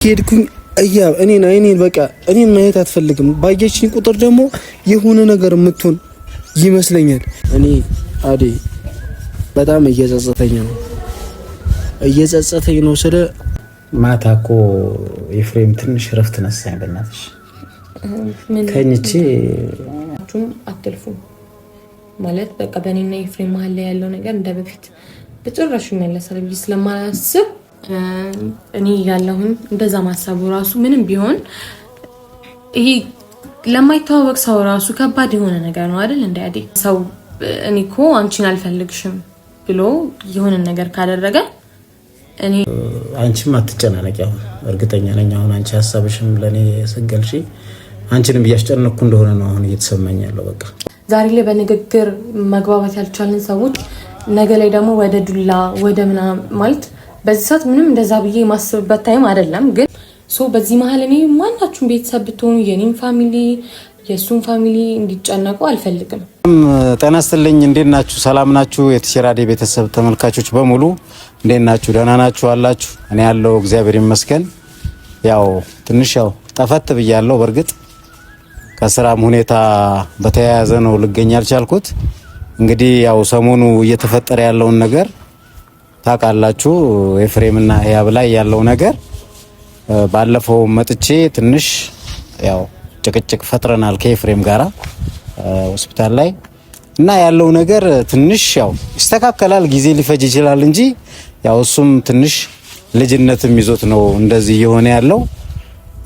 ሄድኩኝ እኔን በቃ እኔን ማየት አትፈልግም። ባየችኝ ቁጥር ደግሞ የሆነ ነገር የምትሆን ይመስለኛል። እኔ አዴ በጣም እየጸጸተኝ ነው ስለ ማታ እኮ ኤፍሬም ትንሽ ረፍት ነሳኝ። በእናትሽ ከኝቼ አትልፉ ማለት በቃ በእኔና ኤፍሬም መሀል ላይ ያለው ነገር እንደ በፊት በጭራሽ ይመለሳል ብዬ ስለማላስብ እኔ ያለሁኝ እንደዛ ማሰቡ ራሱ ምንም ቢሆን ይሄ ለማይተዋወቅ ሰው ራሱ ከባድ የሆነ ነገር ነው አይደል? እንደ አዴ ሰው እኔ እኮ አንቺን አልፈልግሽም ብሎ የሆነ ነገር ካደረገ እኔ አንቺም አትጨናነቂ። አሁን እርግጠኛ ነኝ አሁን አንቺ ሐሳብሽም ለኔ ሰገልሽ አንቺንም እያስጨነቅኩ እንደሆነ ነው አሁን እየተሰማኝ ያለው። በቃ ዛሬ ላይ በንግግር መግባባት ያልቻልን ሰዎች ነገ ላይ ደግሞ ወደ ዱላ ወደ ምናምን ማለት በዚህ ሰዓት ምንም እንደዛ ብዬ ማስብበት ታይም አይደለም። ግን በዚህ መሀል እኔ ማናችሁም ቤተሰብ ብትሆኑ የኔም ፋሚሊ የሱም ፋሚሊ እንዲጨነቁ አልፈልግም። ጤና ይስጥልኝ። እንዴት ናችሁ? ሰላም ናችሁ? የትሽራዴ ቤተሰብ ተመልካቾች በሙሉ እንዴት ናችሁ? ደህና ናችሁ አላችሁ? እኔ ያለው እግዚአብሔር ይመስገን። ያው ትንሽ ጠፈት ብያለሁ። በርግጥ ከስራም ሁኔታ በተያያዘ ነው ልገኝ ያልቻልኩት። እንግዲህ ያው ሰሞኑ እየተፈጠረ ያለውን ነገር ታውቃላችሁ። ኤፍሬምና ህያብ ላይ ያለው ነገር ባለፈው መጥቼ ትንሽ ያው ጭቅጭቅ ፈጥረናል ከኤፍሬም ጋራ ሆስፒታል ላይ እና ያለው ነገር ትንሽ ያው ይስተካከላል፣ ጊዜ ሊፈጅ ይችላል እንጂ ያው እሱም ትንሽ ልጅነትም ይዞት ነው እንደዚህ የሆነ ያለው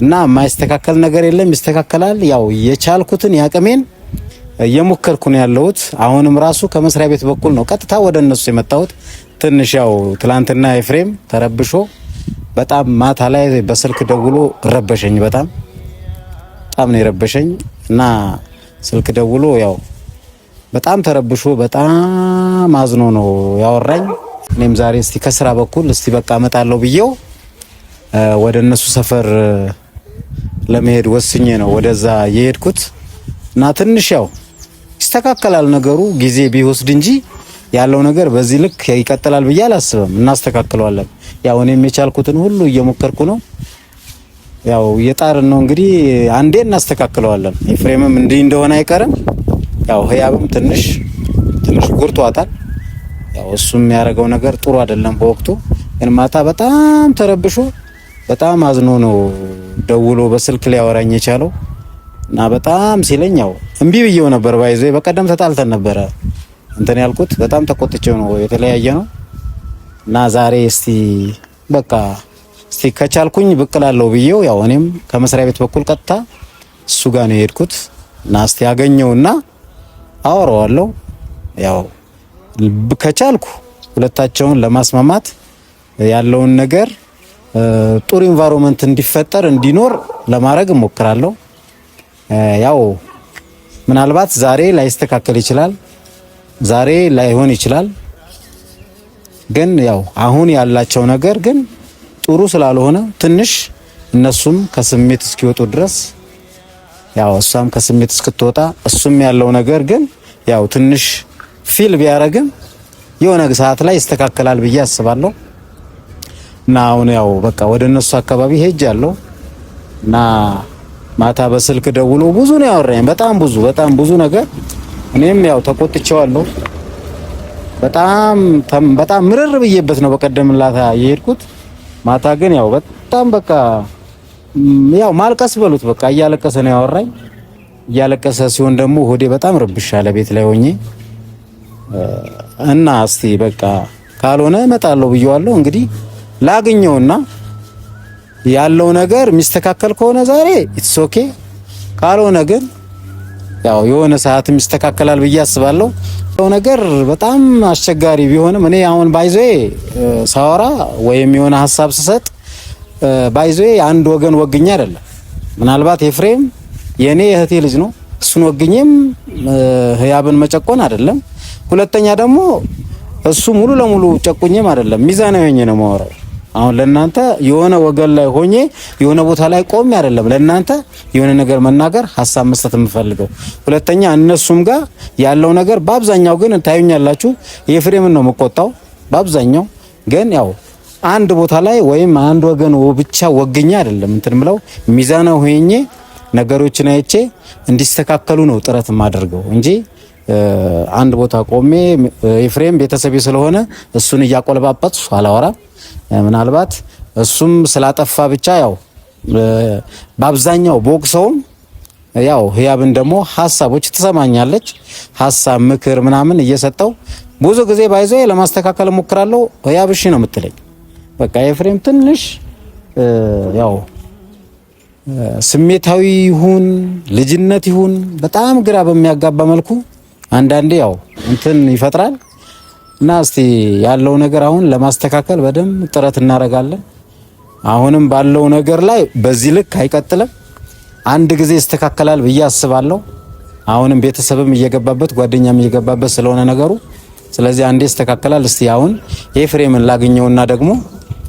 እና የማይስተካከል ነገር የለም፣ ይስተካከላል። ያው የቻልኩትን ያቅሜን እየሞከርኩ ነው ያለሁት። አሁንም ራሱ ከመስሪያ ቤት በኩል ነው ቀጥታ ወደ እነሱ የመጣሁት። ትንሽ ያው ትላንትና ኤፍሬም ተረብሾ በጣም ማታ ላይ በስልክ ደውሎ ረበሸኝ። በጣም ነው የረበሸኝ እና ስልክ ደውሎ ያው በጣም ተረብሾ በጣም አዝኖ ነው ያወራኝ። እኔም ዛሬ እስቲ ከስራ በኩል እስቲ በቃ እመጣለሁ ብዬው ወደ እነሱ ሰፈር ለመሄድ ወስኜ ነው ወደዛ የሄድኩት እና ትንሽ ያው ይስተካከላል ነገሩ ጊዜ ቢወስድ እንጂ ያለው ነገር በዚህ ልክ ይቀጥላል ብዬ አላስብም። እናስተካክለዋለን። ያው እኔም የቻልኩትን ሁሉ እየሞከርኩ ነው። ያው የጣርን ነው እንግዲህ አንዴ እናስተካክለዋለን። ኤፍሬምም እንዲህ እንደሆነ አይቀርም። ያው ህያብም ትንሽ ጎርቷታል። ያው እሱም ያደረገው ነገር ጥሩ አይደለም በወቅቱ። ግን ማታ በጣም ተረብሾ በጣም አዝኖ ነው ደውሎ በስልክ ላይ ያወራኝ የቻለው እና በጣም ሲለኝ ያው እምቢ ብዬው ነበር። ባይዞ በቀደም ተጣልተን ነበረ እንትን ያልኩት በጣም ተቆጥቼው ነው የተለያየ ነው እና ዛሬ እስቲ በቃ እስቲ ከቻልኩኝ ብቅላለሁ ብዬው ያው እኔም ከመስሪያ ቤት በኩል ቀጥታ እሱ ጋር ነው የሄድኩት እና እስቲ ያገኘውና አወራዋለሁ። ያው ከቻልኩ ሁለታቸውን ለማስማማት ያለውን ነገር ጥሩ ኢንቫይሮንመንት እንዲፈጠር እንዲኖር ለማድረግ እሞክራለሁ። ያው ምናልባት ዛሬ ላይስተካከል ይችላል፣ ዛሬ ላይሆን ይችላል። ግን ያው አሁን ያላቸው ነገር ግን ጥሩ ስላልሆነ ትንሽ እነሱም ከስሜት እስኪወጡ ድረስ ያው እሷም ከስሜት እስክትወጣ እሱም ያለው ነገር ግን ያው ትንሽ ፊል ቢያረግም የሆነ ሰዓት ላይ ይስተካከላል ብዬ አስባለሁ። እና አሁን ያው በቃ ወደ እነሱ አካባቢ ሄጃለሁ እና ማታ በስልክ ደውሎ ብዙ ነው ያወራኝ። በጣም ብዙ ነገር እኔም ያው ተቆጥቼዋለሁ። በጣም ምርር ብዬበት ነው በቀደምላታ የሄድኩት። ማታ ግን ያው በጣም በቃ ያው ማልቀስ በሉት በቃ እያለቀሰ ነው ያወራኝ። እያለቀሰ ሲሆን ደግሞ ሆዴ በጣም ረብሻለ ቤት ላይ ሆኜ እና እስቲ በቃ ካልሆነ እመጣለሁ ብየዋለሁ። እንግዲህ ላግኘውና ያለው ነገር የሚስተካከል ከሆነ ዛሬ ኢትስ ኦኬ፣ ካልሆነ ግን ያው የሆነ ሰዓት የሚስተካከላል ብዬ አስባለሁ። ያው ነገር በጣም አስቸጋሪ ቢሆንም እኔ አሁን ባይዞዬ ሳወራ ወይም የሆነ ሐሳብ ስሰጥ ባይዞዬ አንድ ወገን ወግኛ አይደለም። ምናልባት ኤፍሬም የኔ እህቴ ልጅ ነው። እሱን ወግኝም ህያብን መጨቆን አይደለም። ሁለተኛ ደግሞ እሱ ሙሉ ለሙሉ ጨቁኝም አይደለም። ሚዛናዊ ሆኜ ነው የማወራው። አሁን ለእናንተ የሆነ ወገን ላይ ሆኜ የሆነ ቦታ ላይ ቆሜ አይደለም ለእናንተ የሆነ ነገር መናገር ሐሳብ መስጠት የምፈልገው። ሁለተኛ እነሱም ጋር ያለው ነገር በአብዛኛው ግን ታዩኛላችሁ ኤፍሬምን ነው የምቆጣው በአብዛኛው። ግን ያው አንድ ቦታ ላይ ወይም አንድ ወገን ብቻ ወግኛ አይደለም እንትን ምለው ሚዛናዊ ሆኜ ነገሮችን አይቼ እንዲስተካከሉ ነው ጥረት ማደርገው እንጂ አንድ ቦታ ቆሜ ኤፍሬም ቤተሰቤ ስለሆነ እሱን እያቆለባበጥኩ አላወራም። ምናልባት እሱም ስላጠፋ ብቻ ያው በአብዛኛው ቦክሰውም ያው ህያብን ደግሞ ሐሳቦች ትሰማኛለች ሐሳብ ምክር ምናምን እየሰጠው ብዙ ጊዜ ባይዘው ለማስተካከል ሞክራለሁ። ህያብ እሺ ነው የምትለኝ። በቃ ኤፍሬም ትንሽ ያው ስሜታዊ ይሁን ልጅነት ይሁን በጣም ግራ በሚያጋባ መልኩ አንዳንዴ ያው እንትን ይፈጥራል እና እስቲ ያለው ነገር አሁን ለማስተካከል በደንብ ጥረት እናደርጋለን። አሁንም ባለው ነገር ላይ በዚህ ልክ አይቀጥልም። አንድ ጊዜ ይስተካከላል ብዬ አስባለሁ። አሁንም ቤተሰብም እየገባበት ጓደኛም እየገባበት ስለሆነ ነገሩ ስለዚህ አንዴ ይስተካከላል። እስቲ አሁን ኤፍሬምን ላግኘውና ደግሞ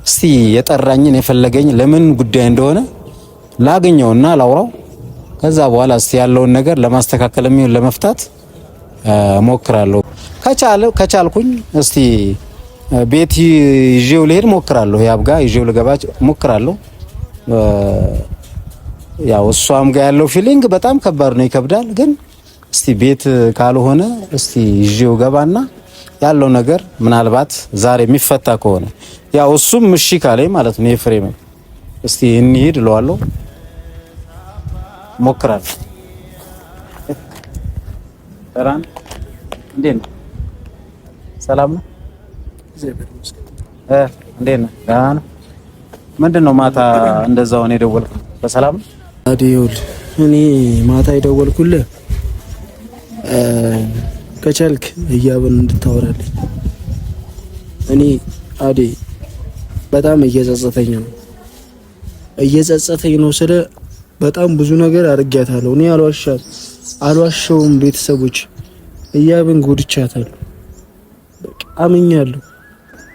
እስቲ የጠራኝን የፈለገኝ ለምን ጉዳይ እንደሆነ ላግኘውና ላውራው። ከዛ በኋላ እስቲ ያለውን ነገር ለማስተካከልም ይሁን ለመፍታት ሞክራለሁ። ከቻልኩኝ እስቲ ቤት ይዤው ልሄድ ሞክራለሁ። ህያብ ጋር ይዤው ልገባ ሞክራለሁ። ያው እሷም ጋር ያለው ፊሊንግ በጣም ከባድ ነው፣ ይከብዳል። ግን እስቲ ቤት ካልሆነ እስቲ ይዤው ገባና ያለው ነገር ምናልባት ዛሬ የሚፈታ ከሆነ ያው እሱም እሺ ካለኝ ማለት ነው ኤፍሬም እስቲ እንሂድ እለዋለሁ። ሞክራለሁ። ሰላም እንዴት ነው? ሰላም ነው? እንዴት ነው? ደህና ነው? ምንድነው ማታ እንደዛው ነው የደወልኩት? በሰላም ነው? አዲዮል እኔ ማታ የደወልኩልህ ከቻልክ ህያብን እንድታወራልኝ። እኔ አዲ በጣም እየጸጸተኝ ነው ስለ በጣም ብዙ ነገር አድርጊያታለሁ። እኔ አልዋሸውም። ቤተሰቦች ህያብን ጎድቻታለሁ። በቃ አምኛለሁ።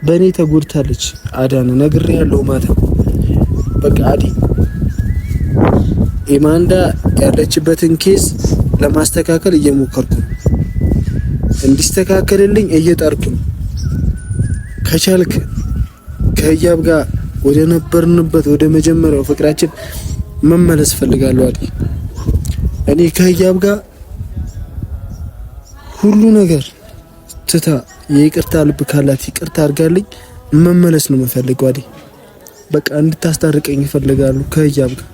በእኔ ተጎድታለች። አዳነ ነግሬያለሁ ማታ። በቃ አዲ ኢማንዳ ያለችበትን ኬዝ ለማስተካከል እየሞከርኩ ነው። እንዲስተካከልልኝ እየጣርኩ ነው። ከቻልክ ከህያብ ጋር ወደ ነበርንበት ወደ መጀመሪያው ፍቅራችን መመለስ ፈልጋለሁ። አዲ እኔ ከህያብ ጋር ሁሉ ነገር ትታ የይቅርታ ልብ ካላት ይቅርታ አድርጋልኝ መመለስ ነው የምፈልገው። አዲ በቃ እንድታስታርቀኝ እፈልጋለሁ ከህያብ ጋር።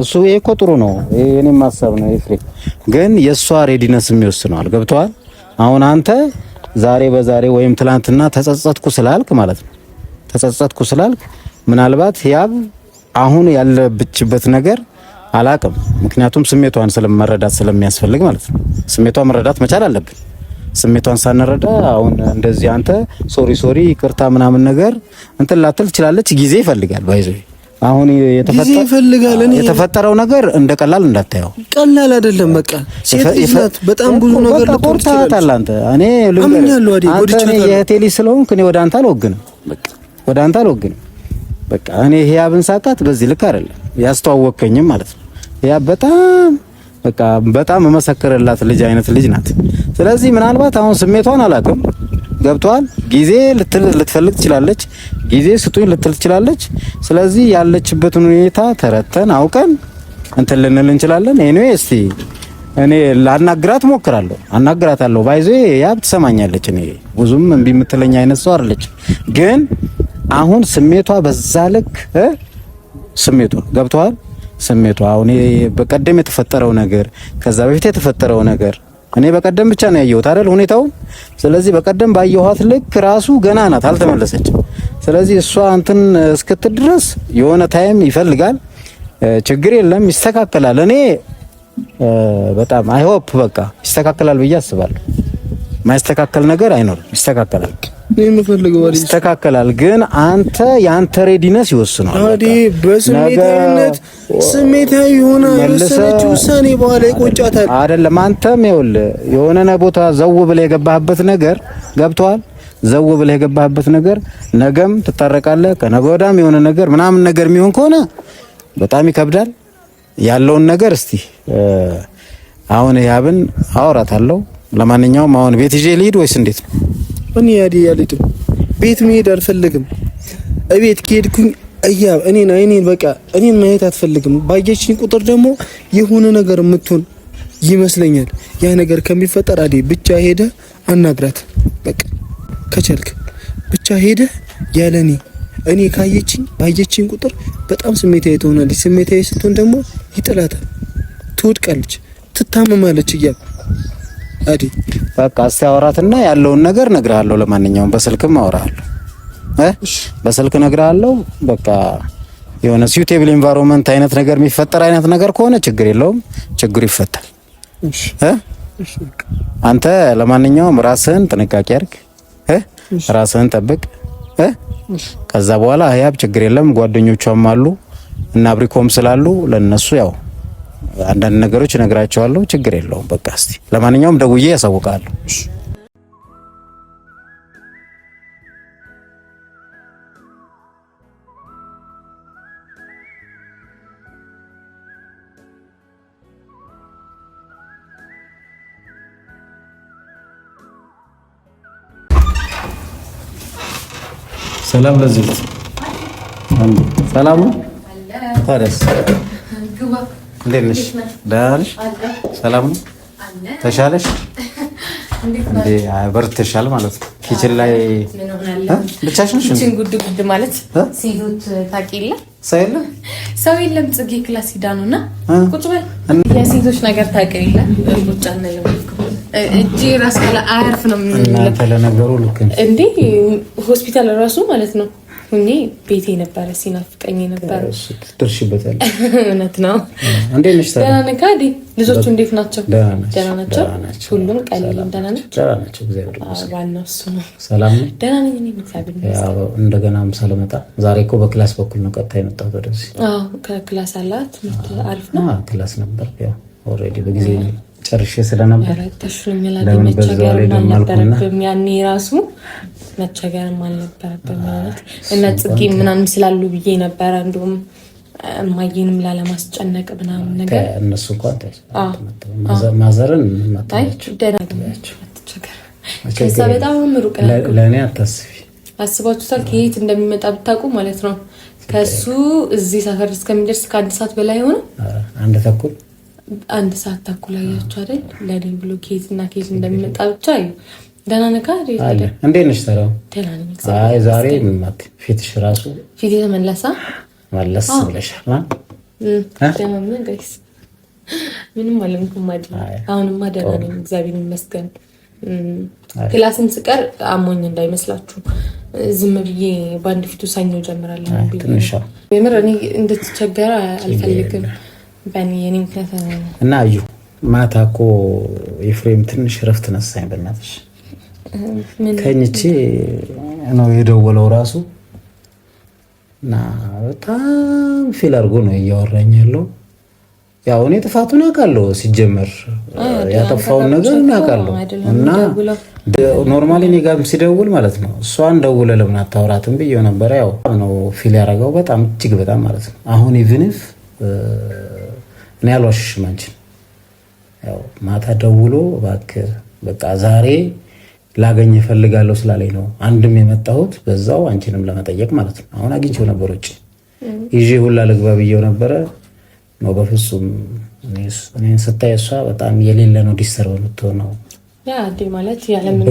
ሶ እኮ ጥሩ ነው። እኔም ማሰብ ነው ኤፍሬም፣ ግን የሷ ሬዲነስ የሚወስነዋል። ገብቷል? አሁን አንተ ዛሬ በዛሬ ወይም ትላንትና ተጸጸትኩ ስላልክ ማለት ነው ተጸጸትኩ ስላልክ ምናልባት ህያብ አሁን ያለብችበት ነገር አላቅም። ምክንያቱም ስሜቷን ስለመረዳት ስለሚያስፈልግ ማለት ነው። ስሜቷን መረዳት መቻል አለብን። ስሜቷን ሳንረዳ አሁን እንደዚህ አንተ ሶሪ ይቅርታ ምናምን ነገር እንትን ላትል ትችላለች። ጊዜ ይፈልጋል። ባይዘው አሁን የተፈጠረው ነገር እንደቀላል እንዳታየው። ቀላል አይደለም። በቃ ሴት ልጅ በጣም ብዙ ነገር ልትቆርጣታል። አንተ እኔ የእህቴ ልጅ ስለሆንክ እኔ ወደ አንተ አልወግንም። በቃ ወደ አንተ አልወግንም። በቃ እኔ ህያብን ሳቃት በዚህ ልክ አይደለም ያስተዋወቀኝም ማለት ነው። ህያብ በጣም መሰከረላት ልጅ አይነት ልጅ ናት። ስለዚህ ምናልባት አሁን ስሜቷን አላውቅም። ገብቷል? ጊዜ ልትፈልግ ትችላለች። ጊዜ ስጡኝ ልትል ትችላለች። ስለዚህ ያለችበትን ሁኔታ ተረተን አውቀን እንትን ልንል እንችላለን። ኤኒዌይ እስቲ እኔ ላናግራት አናግራታለሁ። ባይዞ ህያብ ትሰማኛለች። እኔ ብዙም እምቢ የምትለኝ አይነት ሰው አይደለች። ግን አሁን ስሜቷ በዛ ልክ ስሜቷ ገብቷል። ስሜቷ አሁን በቀደም የተፈጠረው ነገር ከዛ በፊት የተፈጠረው ነገር እኔ በቀደም ብቻ ነው ያየሁት አይደል ሁኔታው። ስለዚህ በቀደም ባየኋት ልክ ራሱ ገና ናት፣ አልተመለሰችም። ስለዚህ እሷ እንትን እስክትል ድረስ የሆነ ታይም ይፈልጋል። ችግር የለም ይስተካከላል። እኔ በጣም አይ ሆፕ በቃ ይስተካከላል ብዬ አስባለሁ። ማይስተካከል ነገር አይኖርም፣ ይስተካከላል። ይስተካከላል። ግን አንተ ያንተ ሬዲነስ ይወስናል። አዲ በስሜታዊነት ስሜታዊ ሆነ የወሰነች ውሳኔ በኋላ ይቆጫታል አይደለም። አንተም ይኸውልህ የሆነ ቦታ ዘው ብለህ የገባህበት ነገር ገብቷል። ዘው ብለህ የገባህበት ነገር ነገም ትታረቃለህ። ከነገ ወዲያም የሆነ ነገር ምናምን ነገር የሚሆን ከሆነ በጣም ይከብዳል። ያለውን ነገር እስቲ አሁን ህያብን አወራታለሁ። ለማንኛውም አሁን ቤት ይዤ ልሂድ ወይስ እንዴት ነው? እኔ ያዲ ያለቱ ቤት መሄድ አልፈልግም። እቤት ከሄድኩኝ እኔን በቃ እኔን ማየት አትፈልግም። ባየችኝ ቁጥር ደግሞ የሆነ ነገር የምትሆን ይመስለኛል። ያ ነገር ከሚፈጠር አዴ ብቻ ሄደ አናግራት። በቃ ከቻልክ ብቻ ሄደ ያለኔ እኔ ባየችኝ ቁጥር በጣም ስሜታዊ ትሆናለች። ስሜታዊ ስትሆን ደግሞ ይጥላታል፣ ትወድቃለች፣ ትታመማለች። አዴ በቃ እስቲ አወራትና ያለውን ነገር እነግርሃለሁ። ለማንኛውም በስልክም አወራለሁ በስልክ እነግርሃለሁ። በቃ የሆነ suitable environment አይነት ነገር የሚፈጠር አይነት ነገር ከሆነ ችግር የለውም፣ ችግሩ ይፈታል። አንተ ለማንኛውም ራስህን ጥንቃቄ አድርግ፣ ራስህን ጠብቅ። ከዛ በኋላ ህያብ ችግር የለም፣ ጓደኞቿም አሉ እና አብሪኮም ስላሉ ለነሱ ያው አንዳንድ ነገሮች እነግራቸዋለሁ። ችግር የለውም። በቃ እስቲ ለማንኛውም ደውዬ ያሳውቃለሁ። ሰላም ለዚህ ሰላም ነው። ታዲያስ እንዴት ነሽ? ደህና ነሽ? ሰላም ነው? ተሻለሽ? እንዴ በርትተሻል ማለት ነው። ኪችን ላይ ብቻሽን ነሽ? ኪችን ጉድ ማለት ሲሉት ታውቂለ? ሰው የለም። ጽጌ ክላስ ሂዳ ነውና ቁጭ በል። የሴቶች ነገር ታውቂለ? ቁጭ አንልም እጂ ራስ ላይ አርፍ ነው እናንተ ለነገሩ ልክ እንዴ ሆስፒታል ራሱ ማለት ነው ሁኔ ቤቴ ነበር ሲናፍቀኝ ነበር። ትርሽበታል። እውነት ነው። እንዴት ነሽ? ደህና ነህ? ካዲ ልጆቹ እንዴት ናቸው? ደህና ናቸው። ሁሉም ቀለል ደህና ናቸው። ደህና ናቸው። እግዚአብሔር ይመስገን። ዋናው እሱ ነው። ሰላም ነው። ደህና ነኝ እኔ እግዚአብሔር ይመስገን። ያው እንደገና ሳልመጣ ዛሬ እኮ በክላስ በኩል ነው ቀጥታ የመጣሁት ወደዚህ። ከክላስ አላት አሪፍ ነው። ክላስ ነበር ያው ኦልሬዲ በጊዜ ጨርሼ ስለነበር ተሽሎኛል። መቸገር አልነበረብኝም። ያኔ ራሱ መቸገርም አልነበረብኝም ማለት እና ጽጌ ምናምን ስላሉ ብዬ ነበር። እንደውም ማየንም ላለማስጨነቅ ምናምን ነገር እነሱ እንኳን ማዘርን ማታችሁ ደናግማችሁ አትቸገር። ከዛ በጣም ሩቅ ለኔ አታስቢ። አስባችሁታል? ከየት እንደሚመጣ ብታውቁ ማለት ነው። ከሱ እዚህ ሰፈር እስከሚደርስ ከአንድ ሰዓት በላይ ሆነ። አንድ ሰዓት ተኩል አያችሁ አይደል? ለኔ ብሎ ኬዝና ኬዝ እንደሚመጣ ብቻ አዩ። ደህና ነህ አይደል? እንዴት ነሽ? ታዲያ ደህና ነኝ። አይ ዛሬ ፊትሽ ራሱ ፊቴ ተመለሰ መለስ ብለሻል። ደህና ነኝ ጋይስ። ምንም አልሆንኩም አይደል? አሁንማ ደህና ነኝ እግዚአብሔር ይመስገን። ክላስም ስቀር አሞኝ እንዳይመስላችሁ ዝም ብዬ ባንድ ፊቱ ሰኞ ጀምራለሁ በምር እኔ እንድትቸገር አልፈልግም። በእኔ የኔ ምክንያት እና አዩ ማታ እኮ ኤፍሬም ትንሽ ረፍት ነሳኝ። በእናትሽ ከኝቼ ነው የደወለው ራሱ እና በጣም ፊል አድርጎ ነው እያወራኝ ያለው። ያው እኔ ጥፋቱን አውቃለሁ፣ ሲጀመር ያጠፋውን ነገር አውቃለሁ። እና ኖርማሊ እኔ ጋርም ሲደውል ማለት ነው እሷን ደውለህ ለምን አታወራትም ብዬው ነበረ። ያው ነው ፊል ያደረገው በጣም እጅግ በጣም ማለት ነው። አሁን ኢቭንፍ እኔ አልዋሽሽም አንቺን ያው ማታ ደውሎ እባክህ በቃ ዛሬ ላገኝ እፈልጋለሁ ስላለኝ ነው አንድም የመጣሁት በዛው አንቺንም ለመጠየቅ ማለት ነው። አሁን አግኝቼው ነበር ውጪ ይዤ ሁላ ልግባ ብዬው ነበረ ነው በፍጹም እኔን ስታይ እሷ በጣም የሌለ ነው ዲስተርብ የምትሆነው ያ አዲ ማለት ያለምን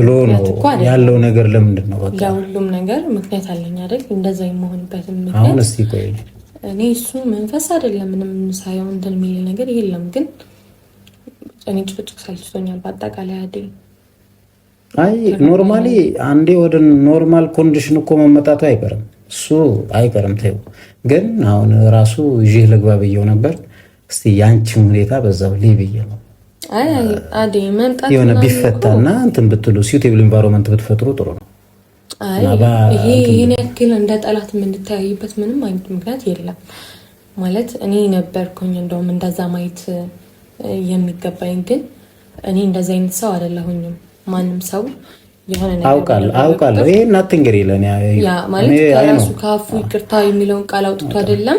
ያለው ነገር ለምንድን ነው በቃ ሁሉም ነገር ምክንያት አለኝ አይደል? እንደዛ የመሆንበት ምክንያት አሁን እስቲ ቆይ እኔ እሱ መንፈስ አይደለም ምንም ሳይሆን እንትን የሚል ነገር የለም። ግን እኔ ጭቅጭቅ ሳይሆን በአጠቃላይ አይደል? አይ ኖርማሊ አንዴ ወደ ኖርማል ኮንዲሽን እኮ መመጣቱ አይቀርም፣ እሱ አይቀርም። ተይው ግን አሁን ራሱ ይዤ ልግባ ብዬው ነበር። እስቲ ያንቺን ሁኔታ በዛው ልይብዬ ነው። አይ አዲ መንጣት የሆነ ቢፈታና እንትን ብትሉ suitable environment ብትፈጥሩ ጥሩ ነው። አይ ይሄን ያክል እንደ ጠላት እንድታያይበት ምንም አይነት ምክንያት የለም ማለት እኔ ነበርኩኝ እንደውም እንደዛ ማየት የሚገባኝ። ግን እኔ እንደዛ አይነት ሰው አይደለሁኝም። ማንም ሰው የሆነ ነገር አውቃለሁ ይሄ ናትንገር ይለኝ ያ ማለት ከራሱ ካፉ ይቅርታ የሚለውን ቃል አውጥቶ አይደለም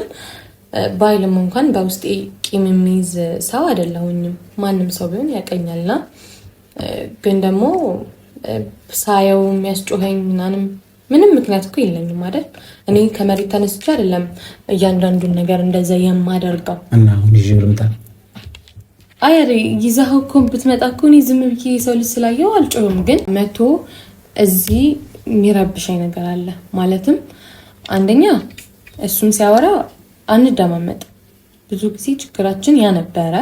ባይልም እንኳን በውስጤ ቂም የሚይዝ ሰው አይደለሁኝም። ማንም ሰው ቢሆን ያቀኛልና ግን ደግሞ ሳየው የሚያስጮኸኝ ምናምን ምንም ምክንያት እኮ የለኝም አይደል? እኔ ከመሬት ተነስቼ አይደለም እያንዳንዱን ነገር እንደዛ የማደርገው። እና አሁን ይዤ ልምጣ? አይ ይዘኸው እኮ ብትመጣ እኮ እኔ ዝም ብዬ ሰው ልጅ ስላየው አልጮህም። ግን መቶ እዚህ የሚረብሸኝ ነገር አለ። ማለትም አንደኛ እሱም ሲያወራ አንደማመጥ። ብዙ ጊዜ ችግራችን ያ ነበረ።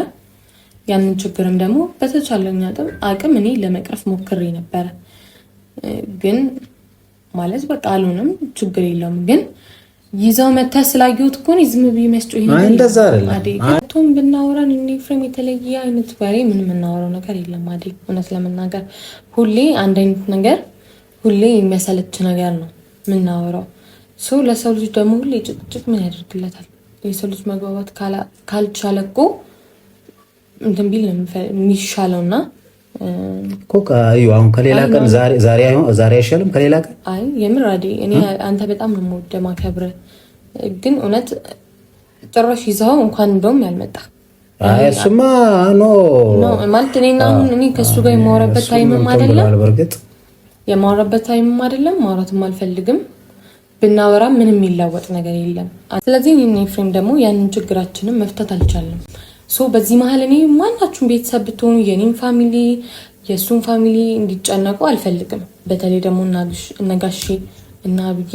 ያንን ችግርም ደግሞ በተቻለኝ አቅም እኔ ለመቅረፍ ሞክሬ ነበረ። ግን ማለት በቃ አልሆነም፣ ችግር የለውም። ግን ይዘው መተህ ስላየሁት እኮ ነው ዝም ብዬ መስጮህ ይሄን እንደዛ አይደለም። ቶም ብናወራን እኔ ፍሬም የተለየ አይነት ወሬ ምንም የምናወራው ነገር የለም። አይደል? እውነት ለመናገር ሁሌ አንድ አይነት ነገር፣ ሁሌ የሚያሰለች ነገር ነው የምናወራው። ሰው ለሰው ልጅ ደግሞ ሁሌ ጭቅጭቅ ምን ያደርግለታል? የሰው ልጅ መግባባት ካልቻለ እኮ እንትን ቢል ነው የሚሻለውና ኮካ አሁን ከሌላ ቀን ዛሬ አይሻልም ከሌላ ቀን? አይ የምር አይደል? እኔ አንተ በጣም ነው የምወደው ማከብረህ። ግን እውነት ጭራሽ ይዘው እንኳን እንደውም ያልመጣ አይ እሱማ ኖ ማለት እኔ ከሱ ጋር የማወራበት ታይምም አይደለም፣ በርግጥ የማወራበት ታይምም አይደለም፣ ማውራትም አልፈልግም። ብናወራ ምንም የሚላወጥ ነገር የለም። ስለዚህ እኔ ፍሬም ደግሞ ያንን ችግራችንን መፍታት አልቻለም። በዚህ መሀል እኔ ማናችሁም ቤተሰብ ብትሆኑ የኔን ፋሚሊ የእሱን ፋሚሊ እንዲጨነቁ አልፈልግም። በተለይ ደግሞ እነጋሼ እና አብዬ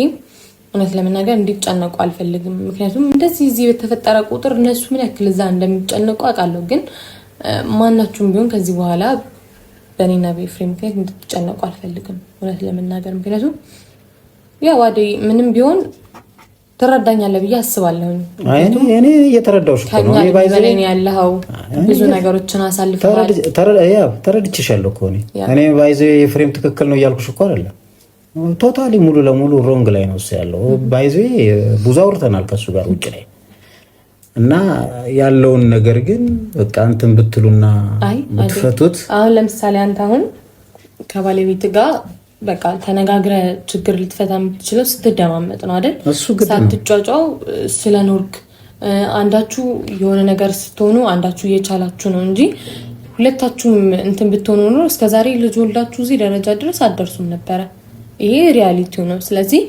እውነት ለመናገር እንዲጨነቁ አልፈልግም። ምክንያቱም እንደዚህ እዚህ በተፈጠረ ቁጥር እነሱ ምን ያክል እዛ እንደሚጨነቁ አውቃለሁ። ግን ማናችሁም ቢሆን ከዚህ በኋላ በእኔና በኤፍሬም ምክንያት እንድትጨነቁ አልፈልግም እውነት ለመናገር። ምክንያቱም ያው አደይ ምንም ቢሆን ትረዳኛለህ ብዬ አስባለሁ። እኔ እየተረዳሁሽ እኮ ነው። እኔ ባይዘኝ ያለኸው ብዙ ነገሮችን አሳልፈሃል። ተረድቼሻለሁ እኮ እኔ ባይዘኝ የፍሬም ትክክል ነው እያልኩሽ እኮ አይደለም። ቶታሊ ሙሉ ለሙሉ ሮንግ ላይ ነው ያለው። ባይዘኝ ብዙ አውርተናል ከሱ ጋር ውጭ ላይ እና ያለውን ነገር ግን በቃ እንትን ብትሉና ብትፈቱት። አሁን ለምሳሌ አንተ አሁን ከባለቤት ጋር በቃ ተነጋግረ ችግር ልትፈታ የምትችለው ስትደማመጥ ነው አይደል? ሳትጫጫው ስለኖርክ አንዳችሁ የሆነ ነገር ስትሆኑ አንዳችሁ እየቻላችሁ ነው እንጂ ሁለታችሁም እንትን ብትሆኑ ኖሮ እስከዛሬ ልጅ ወልዳችሁ እዚህ ደረጃ ድረስ አትደርሱም ነበረ። ይሄ ሪያሊቲው ነው። ስለዚህ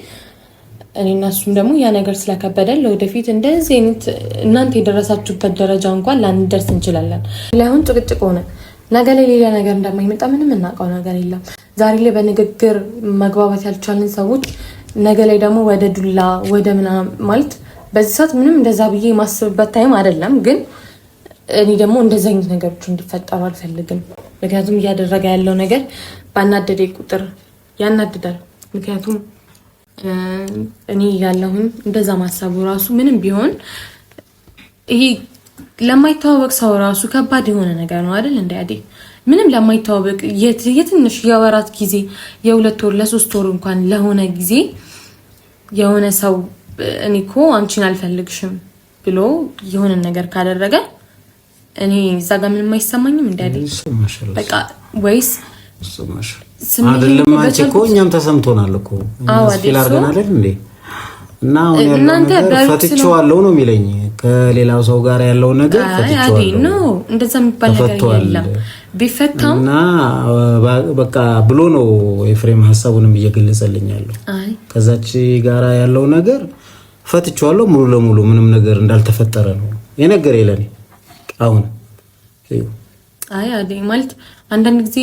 እኔና እሱም ደግሞ ያ ነገር ስለከበደን ለወደፊት እንደዚህ አይነት እናንተ የደረሳችሁበት ደረጃ እንኳን ላንደርስ እንችላለን። ላይሆን ጭቅጭቅ ሆነ ነገ ላይ ሌላ ነገር እንደማይመጣ ምንም እናውቀው ነገር የለም። ዛሬ ላይ በንግግር መግባባት ያልቻልን ሰዎች ነገ ላይ ደግሞ ወደ ዱላ ወደ ምናምን ማለት በዚህ ሰዓት ምንም እንደዛ ብዬ የማስብበት ታይም አይደለም። ግን እኔ ደግሞ እንደዚህ አይነት ነገሮች እንዲፈጠሩ አልፈልግም። ምክንያቱም እያደረገ ያለው ነገር ባናደደ ቁጥር ያናድዳል። ምክንያቱም እኔ ያለሁኝ እንደዛ ማሰቡ ራሱ ምንም ቢሆን ይሄ ለማይተዋወቅ ሰው ራሱ ከባድ የሆነ ነገር ነው አይደል? እንዴ ምንም ለማይተዋወቅ የትንሽ የወራት ጊዜ የ2 ወር ለ3 ወር እንኳን ለሆነ ጊዜ የሆነ ሰው እኔ እኮ አንቺን አልፈልግሽም ብሎ የሆነ ነገር ካደረገ እኔ እዛ ጋር ምንም አይሰማኝም። እንዴ በቃ ወይስ አይደለም? አንቺ እኮ እኛም ተሰምቶናል እኮ ስለ አርገና አይደል እንዴ? እና እናንተ ፈትቼዋለሁ ነው የሚለኝ ከሌላው ሰው ጋር ያለው ነገር ፈትቼዋለሁ ነው። እንደዛ የሚባል ነገር የለም። ቢፈታም እና በቃ ብሎ ነው ኤፍሬም ሐሳቡንም እየገለጸልኛለሁ። ከዛች ጋራ ያለው ነገር ፈትቼዋለሁ ሙሉ ለሙሉ ምንም ነገር እንዳልተፈጠረ ነው የነገር የለኝ። አሁን አይ ማለት አንዳንድ ጊዜ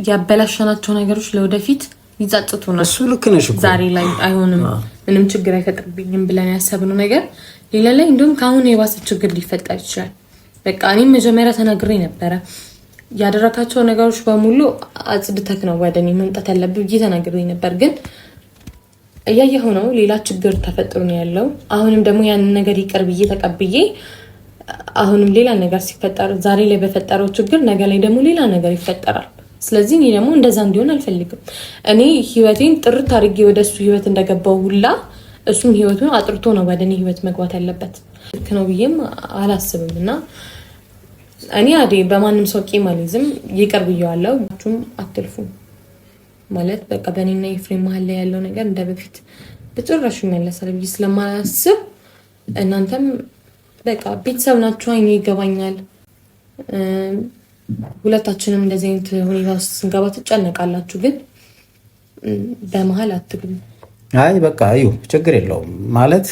ያበላሸናቸው ነገሮች ለወደፊት ይጻጽቱናል። እሱ ልክ ነሽ እኮ ዛሬ ላይ አይሆንም ምንም ችግር አይፈጥርብኝም ብለን ያሰብነው ነገር ሌላ ላይ እንደውም ከአሁን የባሰ ችግር ሊፈጠር ይችላል። በቃ እኔም መጀመሪያ ተናግሬ ነበረ ያደረካቸው ነገሮች በሙሉ አጽድተክ ነው ወደ እኔ መምጣት ያለብህ ብዬ ተናግሬ ነበር። ግን እያየኸው ነው ሌላ ችግር ተፈጥሮ ነው ያለው። አሁንም ደግሞ ያንን ነገር ይቅር ብዬ ተቀብዬ አሁንም ሌላ ነገር ሲፈጠር ዛሬ ላይ በፈጠረው ችግር ነገ ላይ ደግሞ ሌላ ነገር ይፈጠራል። ስለዚህ እኔ ደግሞ እንደዛ እንዲሆን አልፈልግም። እኔ ህይወቴን ጥርት አድርጌ ወደሱ ህይወት እንደገባው ሁላ እሱም ህይወቱን አጥርቶ ነው ወደ እኔ ህይወት መግባት ያለበት። ልክ ነው ብዬም አላስብም። እና እኔ በማንም ሰው ቂም አልይዝም፣ ይቅር ብዬዋለሁ። ሁላችሁም አትልፉ ማለት በቃ በእኔና ኤፍሬም መሀል ላይ ያለው ነገር እንደ በፊት በጭራሽ ይመለሳል ብዬ ስለማላስብ እናንተም በቃ ቤተሰብ ናችሁ፣ አይኔ ይገባኛል። ሁለታችንም እንደዚህ አይነት ሁኔታ ውስጥ ስንገባ ትጨነቃላችሁ። ግን በመሀል አትግቡ። አይ በቃ እዩ ችግር የለውም ማለት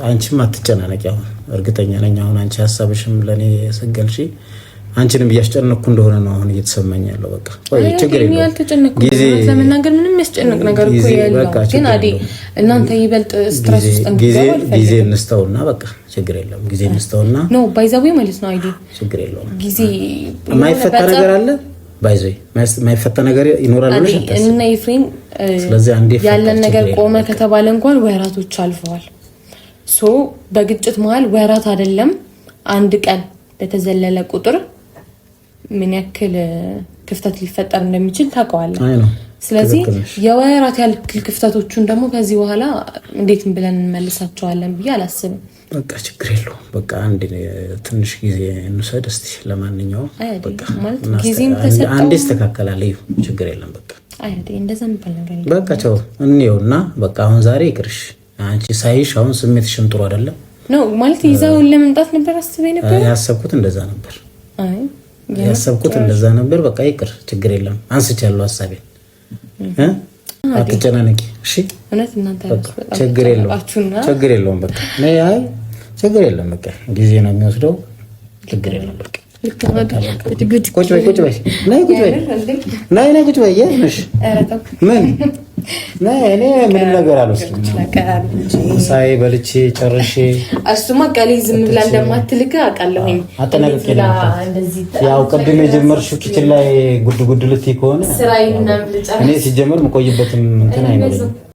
አንቺም አትጨናነቂ። አሁን እርግጠኛ ነኝ አሁን አንቺ ሐሳብሽም ለኔ ሰገልሺ አንቺንም እያስጨነቅኩ እንደሆነ ነው አሁን እየተሰማኝ ያለው። በቃ ወይ ችግር የለውም ጊዜ ለመናገር ምንም ያስጨንቅ ነገር እኮ ያለው ግን አዲ እናንተ ይበልጥ ስትረስ ውስጥ ጊዜ እንስተውና በቃ ችግር የለውም ጊዜ እንስተውና ኖ ባይዛዊ ማለት ነው አይዲ ችግር የለውም ጊዜ የማይፈታ ነገር አለ ባይዘይ የማይፈታ ነገር ይኖራል ብለሽ አታስቢ እና ኤፍሬም ስለዚህ አንዴ ያለን ነገር ቆመ ከተባለ እንኳን ወራቶች አልፈዋል ሶ በግጭት መሃል ወራት አይደለም አንድ ቀን በተዘለለ ቁጥር ምን ያክል ክፍተት ሊፈጠር እንደሚችል ታውቀዋለህ። ስለዚህ የወራት ያክል ክፍተቶቹን ደግሞ ከዚህ በኋላ እንዴት ብለን እንመልሳቸዋለን ብዬ አላስብም። በቃ ችግር የለውም በቃ አንድ ትንሽ ጊዜ እንውሰድ እስቲ። ለማንኛውም በቃ ማለት ጊዜም ተሰጠው አንዴ ይስተካከላል። ችግር የለም በቃ አይደል እንደዛ የሚባል ነገር የለም። በቃ ቻው እንየውና በቃ አሁን ዛሬ ይቅርሽ። አንቺ ሳይሽ አሁን ስሜትሽም ጥሩ አይደለም ነው ማለት ይዛው ለመምጣት ነበር አስቤ ነበር ያሰብኩት እንደዛ ነበር። አይ ያሰብኩት እንደዛ ነበር። በቃ ይቅር ችግር የለም አንስቻለሁ ሐሳቤን አትጨናነቂ እሺ። እውነት እናንተ ችግር የለውም በቃ ነይ። አይ ችግር የለም በቃ ጊዜ ነው የሚወስደው። ችግር የለም በቃ ቁጭ በይ ነይ ቁጭ በይ ነሽ ምን ነይ እኔ ምን ነገር አልወስድም። ሳይ በልቼ ጨርሼ እሱማ ቃሌ ዝም ብላ እንደማትልክ አውቃለሁኝ። አጠናቅቄ ያው ቅድም የጀመርሽው ኪችን ላይ ጉድ ልትይ ከሆነ እኔ ሲጀመር የምቆይበትም እንትን አይኖርም።